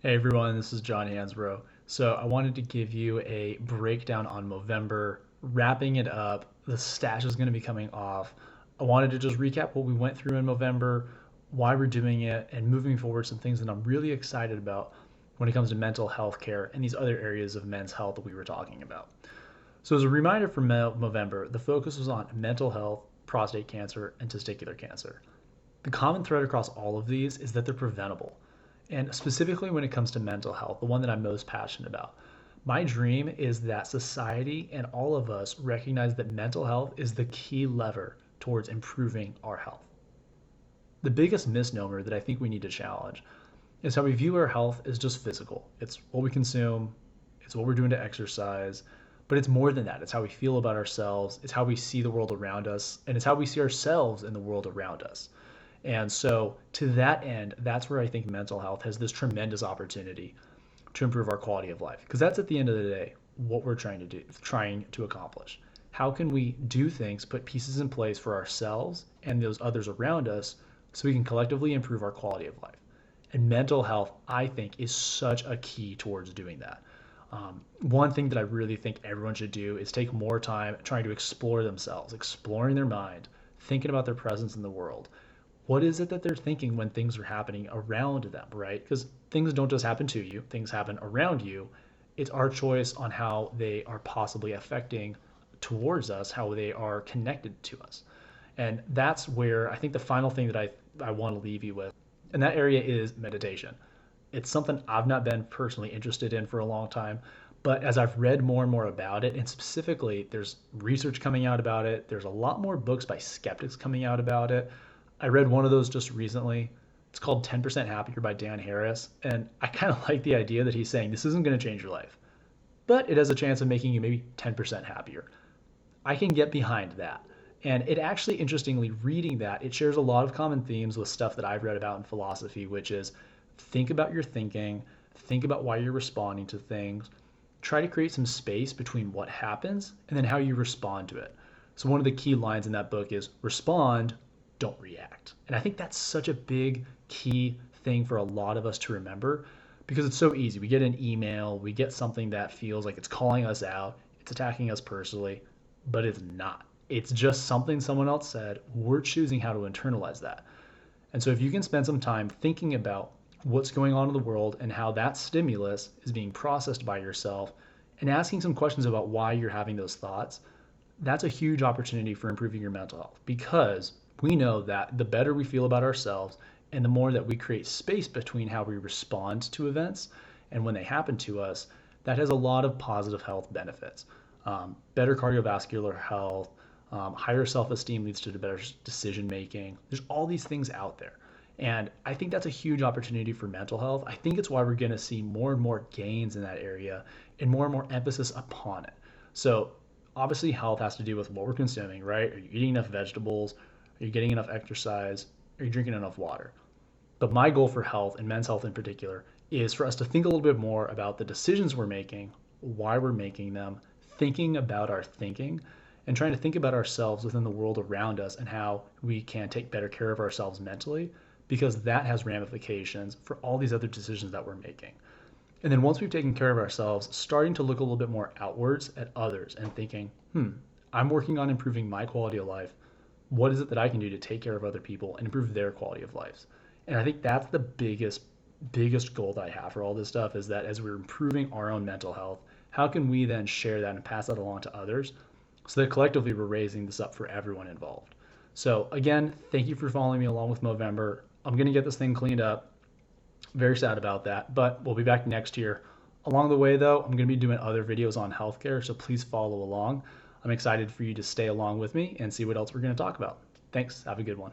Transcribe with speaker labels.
Speaker 1: Hey everyone, this is John Hansbrough. So I wanted to give you a breakdown on Movember, wrapping it up. The stash is going to be coming off. I wanted to just recap what we went through in Movember, why we're doing it, and moving forward, some things that I'm really excited about when it comes to mental health care and these other areas of men's health that we were talking about. So as a reminder for Movember, the focus was on mental health, prostate cancer, and testicular cancer. The common thread across all of these is that they're preventable. And specifically when it comes to mental health, the one that I'm most passionate about, my dream is that society and all of us recognize that mental health is the key lever towards improving our health. The biggest misnomer that I think we need to challenge is how we view our health as just physical. It's what we consume, it's what we're doing to exercise, but it's more than that. It's how we feel about ourselves, it's how we see the world around us, and it's how we see ourselves in the world around us. And so, to that end, that's where I think mental health has this tremendous opportunity to improve our quality of life. Because that's at the end of the day what we're trying to accomplish. How can we do things, put pieces in place for ourselves and those others around us so we can collectively improve our quality of life? And mental health, I think, is such a key towards doing that. One thing that I really think everyone should do is take more time trying to explore themselves, exploring their mind, thinking about their presence in the world. What is it that they're thinking when things are happening around them, right? Because things don't just happen to you, things happen around you. It's our choice on how they are possibly affecting towards us, how they are connected to us. And that's where I think the final thing that I want to leave you with, and that area is meditation. It's something I've not been personally interested in for a long time, but as I've read more and more about it, and specifically there's research coming out about it, there's a lot more books by skeptics coming out about it. I read one of those just recently. It's called 10% Happier by Dan Harris. And I kind of like the idea that he's saying this isn't going to change your life, but it has a chance of making you maybe 10% happier. I can get behind that. And it actually, interestingly, reading that, it shares a lot of common themes with stuff that I've read about in philosophy, which is think about your thinking, think about why you're responding to things, try to create some space between what happens and then how you respond to it. So, one of the key lines in that book is respond, don't react. And I think that's such a big key thing for a lot of us to remember because it's so easy. We get an email, we get something that feels like it's calling us out, it's attacking us personally, but it's not. It's just something someone else said. We're choosing how to internalize that. And so if you can spend some time thinking about what's going on in the world and how that stimulus is being processed by yourself and asking some questions about why you're having those thoughts, that's a huge opportunity for improving your mental health because we know that the better we feel about ourselves and the more that we create space between how we respond to events and when they happen to us, that has a lot of positive health benefits. Better cardiovascular health, higher self esteem leads to better decision making. There's all these things out there. And I think that's a huge opportunity for mental health. I think it's why we're going to see more and more gains in that area and more emphasis upon it. So, obviously, health has to do with what we're consuming, right? Are you eating enough vegetables? Are you getting enough exercise? Are you drinking enough water? But my goal for health and men's health in particular is for us to think a little bit more about the decisions we're making, why we're making them, thinking about our thinking, and trying to think about ourselves within the world around us and how we can take better care of ourselves mentally, because that has ramifications for all these other decisions that we're making. And then once we've taken care of ourselves, starting to look a little bit more outwards at others and thinking, I'm working on improving my quality of life. What is it that I can do to take care of other people and improve their quality of lives? And I think that's the biggest goal that I have for all this stuff is that as we're improving our own mental health, how can we then share that and pass that along to others so that collectively we're raising this up for everyone involved? So again, thank you for following me along with Movember. I'm going to get this thing cleaned up. Very sad about that, but we'll be back next year. Along the way, though, I'm going to be doing other videos on healthcare, so please follow along. I'm excited for you to stay along with me and see what else we're going to talk about. Thanks. Have a good one.